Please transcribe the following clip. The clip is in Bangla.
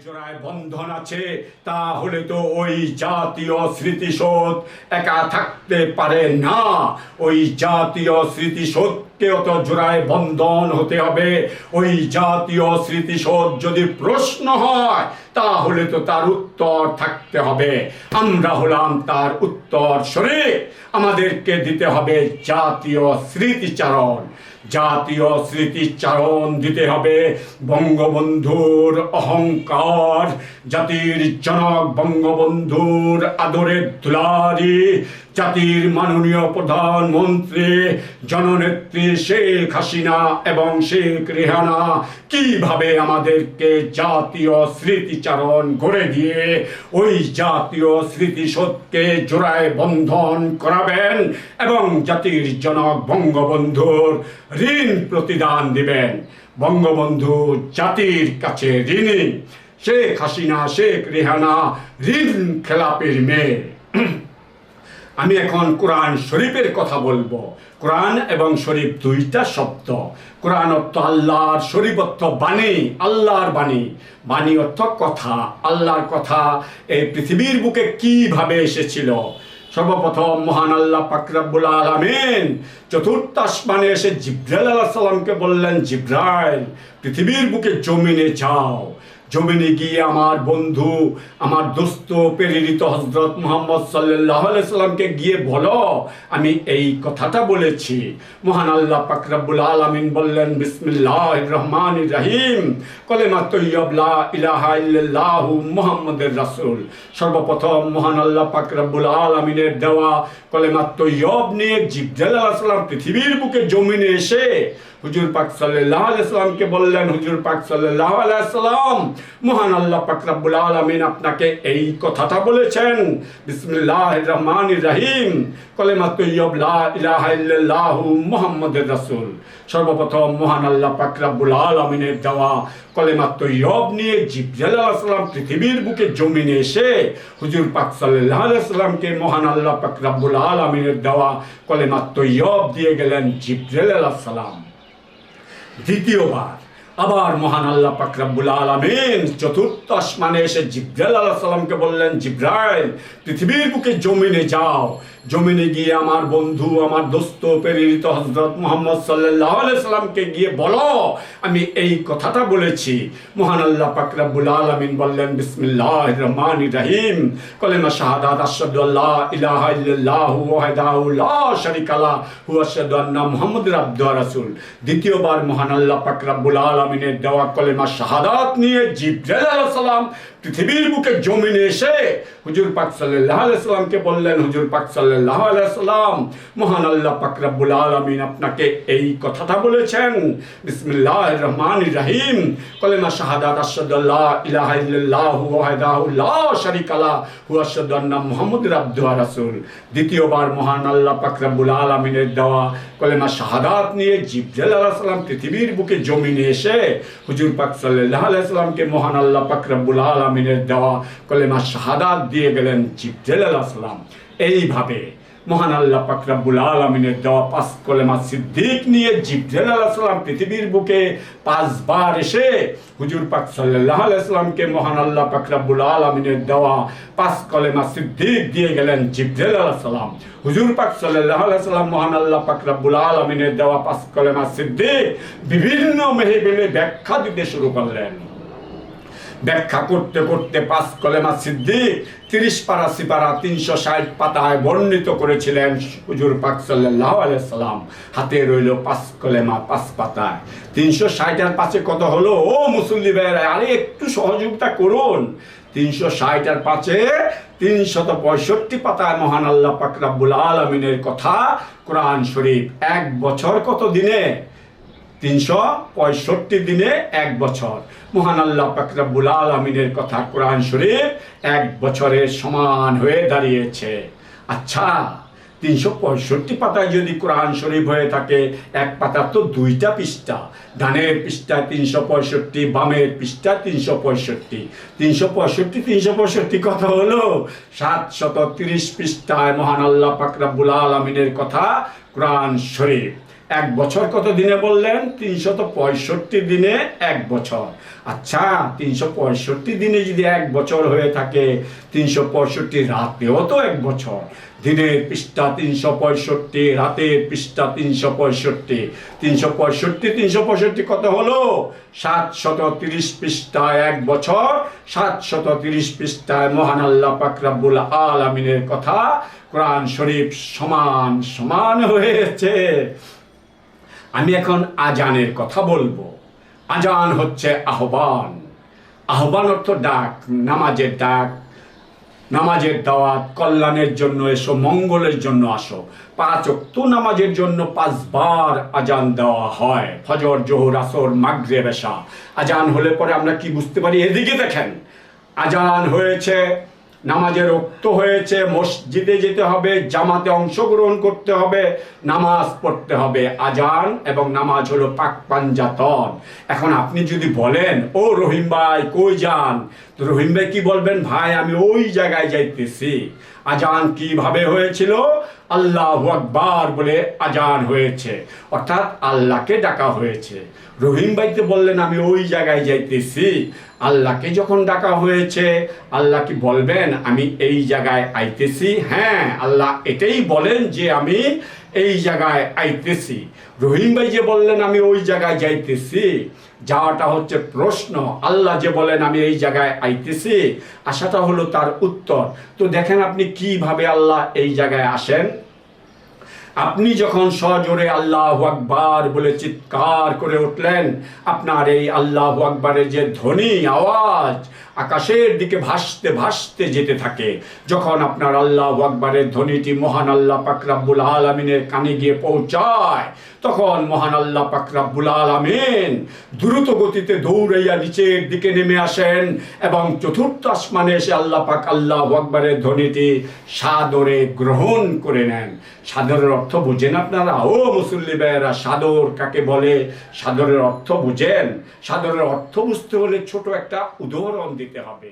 জোড়ায় বন্ধন আছে, তাহলে তো ওই জাতীয় স্মৃতিসৌধ একা থাকতে পারে না। ওই জাতীয় স্মৃতিসৌধকেও তো জোড়ায় বন্ধন হতে হবে। ওই জাতীয় স্মৃতিসৌধ যদি প্রশ্ন হয়, তাহলে তো তার উত্তর থাকতে হবে। আমরা হলাম তার উত্তর শরীর। আমাদেরকে দিতে হবে জাতীয় স্মৃতিচারণ। জাতীয় স্মৃতিচারণ দিতে হবে বঙ্গবন্ধুর অহংকার, জাতির জনক বঙ্গবন্ধুর আদরের দুলারি, জাতির মাননীয় প্রধানমন্ত্রী জননেত্রী শেখ হাসিনা এবং শেখ রেহানা কিভাবে আমাদেরকে জাতীয় স্মৃতিচারণ গড়ে দিয়ে ওই জাতীয় স্মৃতিসৌধকে জোড়ায় বন্ধন করাবেন এবং জাতির জনক বঙ্গবন্ধুর ঋণ প্রতিদান দিবেন। বঙ্গবন্ধু জাতির কাছে ঋণী। শেখ হাসিনা শেখ রেহানা ঋণ খেলাপের মেয়ে। আমি এখন কোরআন শরীফের কথা বলবো। কোরআন এবং শরীফ দুইটা শব্দ। কোরআন অর্থ আল্লাহর, শরীফ অর্থ বাণী, আল্লাহর বাণী। বাণী অর্থ কথা, আল্লাহর কথা এই পৃথিবীর বুকে কিভাবে এসেছিল। সর্বপ্রথম মহান আল্লাহ পাক রব্বুল আলামিন চতুর্থ আসমানে এসে জিবরাইল আলাইহিস সালামকে বললেন, জিবরাইল পৃথিবীর বুকে জমিনে যাও। জমিনে গিয়ে আমার বন্ধু, আমার দোস্ত প্রেরিত হযরত মুহাম্মদ সাল্লাল্লাহু আলাইহি সাল্লামকে গিয়ে বলো আমি এই কথাটা বলেছি। মহান আল্লাহ পাক রব্বুল আলামিন বললেন, বিসমিল্লাহির রহমানির রহিম, কলেমা তৈয়ব লা ইলাহা ইল্লাল্লাহু মুহাম্মাদুর রাসূল। সর্বপ্রথম মহান আল্লাহ পাক রব্বুল আলামিনের দেওয়া কলেমা তৈয়ব নিয়ে জিবরাইল আলাইহিস সালাম পৃথিবীর বুকে জমিনে এসে হুজুর পাক সাল্লাল্লাহু আলাইহি সাল্লামকে বললেন, হুজুর পাক সাল্লাল্লাহু আলাইহি সাল্লাম, মহান আল্লাহ পাক রব্বুল আলামিন আপনাকে এই কথাটা বলেছেন। বিসমিল্লাহির রহমানির রহিম, কলেমা তৈয়ব লা ইলাহা ইল্লাল্লাহু মুহাম্মাদুর রাসূল। সর্বপ্রথম মহান আল্লাহ পাক রব্বুল আলামিনের দেওয়া কলেমা তৈয়ব নিয়ে জিবরাইল আলাইহিস সালাম পৃথিবীর বুকে জমিনে এসে হুজুর পাক সাল্লাল্লাহু আলাইহি সাল্লামকে মহান আল্লাহ পাক রব্বুল আলামিনের দেওয়া কলেমা তৈয়ব দিয়ে গেলেন জিবরাইল আলাইহিস সালাম। দ্বিতীয়বার আবার মহান আল্লাহ পাক রব্বুল আলামিন চতুর্থ আসমানে এসে জিবরাইল আলাইহিস সালামকে বললেন, জিবরাইল পৃথিবীর বুকে জমিনে যাও। জমিনে গিয়ে আমার বন্ধু, আমার দোস্ত প্রেরিত হযরত মুহাম্মদ সাল্লাল্লাহু আলাইহি সাল্লামকে গিয়ে বলো আমি এই কথাটা বলেছি। মহান আল্লাহ পাক রব্বুল আলামিন বললেন, বিসমিল্লাহির রহমানির রহিম, কলেমা শাহাদাত আশহাদু আল্লা ইলাহা ইল্লাল্লাহু ওয়াহদাহু লা শারীকা লাহু ওয়া আশহাদু আন্না মুহাম্মাদুর আবদুহু ওয়া রাসূল। দ্বিতীয়বার মহান আল্লাহ পাক রব্বুল আলামিনের দেওয়া কলেমা শাহাদাত নিয়ে জিবরাইল আলাইহিস সালাম পৃথিবীর বুকে জমিনে এসে হুজুর পাক সাল্লাল্লাহু আলাইহি সাল্লামকে বললেন, হুজুর পাক সাল্লাল্লাহু আলাইহি সাল্লাম, মহান আল্লাহ পাক রব্বুল আলামিন আপনাকে এই কথাটা বলেছেন। বিসমিল্লাহির রহমানির রহিম, কলেমা শাহাদাত আশহাদু আল্লা ইলাহা ইল্লাল্লাহু ওয়াহদাহু লা শারীকা লাহু ওয়া আশহাদু আন্না মুহাম্মাদুর আবদুহু ওয়া রাসূল। দ্বিতীয়বার মহান আল্লাহ পাক রব্বুল আলামিনের দেওয়া কলেমা শাহাদাত নিয়ে জিবরাইল আলাইহিস সালাম পৃথিবীর বুকে জমিনে এসে হুজুর পাক সাল্লাল্লাহু আলাইহি সাল্লামকে মহান আল্লাহ পাক রব্বুল আলামিনের দেওয়া কলেমা শাহাদাত দিয়ে গেলেন জিবরাইল আলাইহিস সালাম। এইভাবে মহান আল্লাহ পাক রব্বুল আলামিনের দেওয়া 5 কলেমা সিদ্দিক নিয়ে জিবরাইল আলাইহিস সালাম পৃথিবীর বুকে 5 বার এসে হুজুর পাক সাল্লাল্লাহু আলাইহি সাল্লামকে মহান আল্লাহ পাক রব্বুল আলামিনের দেওয়া 5 কলেমা সিদ্দিক দিয়ে গেলেন জিবরাইল আলাইহিস সালাম। হুজুর পাক সাল্লাল্লাহু আলাইহি সাল্লাম মহান আল্লাহ পাক রব্বুল আলামিনের দেওয়া 5 কলেমা সিদ্দিক বিভিন্ন মেহফিলে ব্যাখ্যা দিতে শুরু করলেন। ব্যাখ্যা করতে করতে 5 কলেমা সিদ্দিক 30 পারা সিপারা 360 পাতায় বর্ণিত করেছিলেন হুজুর পাক সাল্লাল্লাহু আলাইহি সাল্লাম। হাতে রইল 5 কলেমা 5 পাতায়। 360 আর 5-এ কত হলো? ও মুসল্লি ভাইরা, আরে একটু সহযোগিতা করুন। 360 আর 5-এ 365 পাতায় মহান আল্লাহ পাক রব্বুল আলামিনের কথা কোরআন শরীফ। 1 বছর কত দিনে? 365 দিনে 1 বছর। মহান আল্লাহ পাক রব্বুল আলামিনের কথা কোরআন শরীফ 1 বছরের সমান হয়ে দাঁড়িয়েছে। আচ্ছা, 365 পাতায় যদি কোরআন শরীফ হয়ে থাকে, এক পাতা তো 2টা পৃষ্ঠা। ডানের পৃষ্ঠায় 365, বামের পৃষ্ঠায় 365। 365 কথা হলো 730 পৃষ্ঠায় মহান আল্লাহ পাক রব্বুল আলামিনের কথা কোরআন শরীফ। এক বছর কত দিনে বললেন? 365 দিনে এক বছর। আচ্ছা, 365 দিনে যদি এক বছর হয়ে থাকে, 365 রাতেও তো এক বছর। দিনের পৃষ্ঠা 365, রাতের পৃষ্ঠা 365। 365 কত হলো? 730 পৃষ্ঠায় এক বছর, 730 পৃষ্ঠায় মহান আল্লাহ পাক রব্বুল আলামিনের কথা কোরআন শরীফ সমান সমান হয়েছে। আমি এখন আজানের কথা বলবো। আজান হচ্ছে আহ্বান। আহ্বান অর্থ ডাক, নামাজের ডাক, নামাজের দাওয়াত, কল্যাণের জন্য এসো, মঙ্গলের জন্য আসো। 5 ওয়াক্ত নামাজের জন্য 5 বার আজান দেওয়া হয়, ফজর, জোহর, আসর, মাগরিব, এশা। আজান হলে পরে আমরা কি বুঝতে পারি? এদিকে দেখেন, আজান হয়েছে, নামাজের ওক্ত হয়েছে, মসজিদে যেতে হবে, জামাতে অংশগ্রহণ করতে হবে, নামাজ পড়তে হবে। আজান এবং নামাজ হলো পাক পাঞ্জাতন। এখন আপনি যদি বলেন, ও রহিম ভাই কই যান, তো রহিম ভাই কি বলবেন? ভাই আমি ওই জায়গায় যাইতেছি। আজান কিভাবে হয়েছিল? আল্লাহু আকবার বলে আজান হয়েছে, অর্থাৎ আল্লাহকে ডাকা হয়েছে। রহিম ভাইতে বললেন আমি ওই জায়গায় যাইতেছি। আল্লাহকে যখন ডাকা হয়েছে, আল্লাহ কি বলবেন আমি এই জায়গায় আইতেছি? হ্যাঁ, আল্লাহ এটাই বলেন যে আমি এই জায়গায় আইতেছি। রহিম ভাই যে বললেন আমি ওই জায়গায় যাইতেছি, যাওয়াটা হচ্ছে প্রশ্ন। আল্লাহ যে বলেন আমি এই জায়গায় আইতেছি, আসাটা হলো তার উত্তর। তো দেখেন আপনি কিভাবে আল্লাহ এই জায়গায় আসেন। আপনি যখন সজোরে আল্লাহু আকবার বলে চিৎকার করে উঠলেন, আপনার এই আল্লাহু আকবারের যে ধ্বনি, আওয়াজ আকাশের দিকে ভাসতে ভাসতে যেতে থাকে। যখন আপনার আল্লাহু আকবারের ধ্বনিটি মহান আল্লাহ পাক রব্বুল আলামিনের কানে গিয়ে পৌঁছায়, তখন মহান আল্লাহ পাক রব্বুল আলামিন দ্রুত গতিতে দৌড়াইয়া নিচের দিকে নেমে আসেন এবং চতুর্থ আসমানে এসে আল্লাহ পাক আল্লাহু আকবারের ধ্বনিটি সাদরে গ্রহণ করে নেন। সাদরের অর্থ বুঝেন আপনারা? ও মুসল্লি ভাইয়েরা, সাদর কাকে বলে? সাদরের অর্থ বুঝেন? সাদরের অর্থ বুঝতে হলে ছোট একটা উদাহরণ দিতে হবে।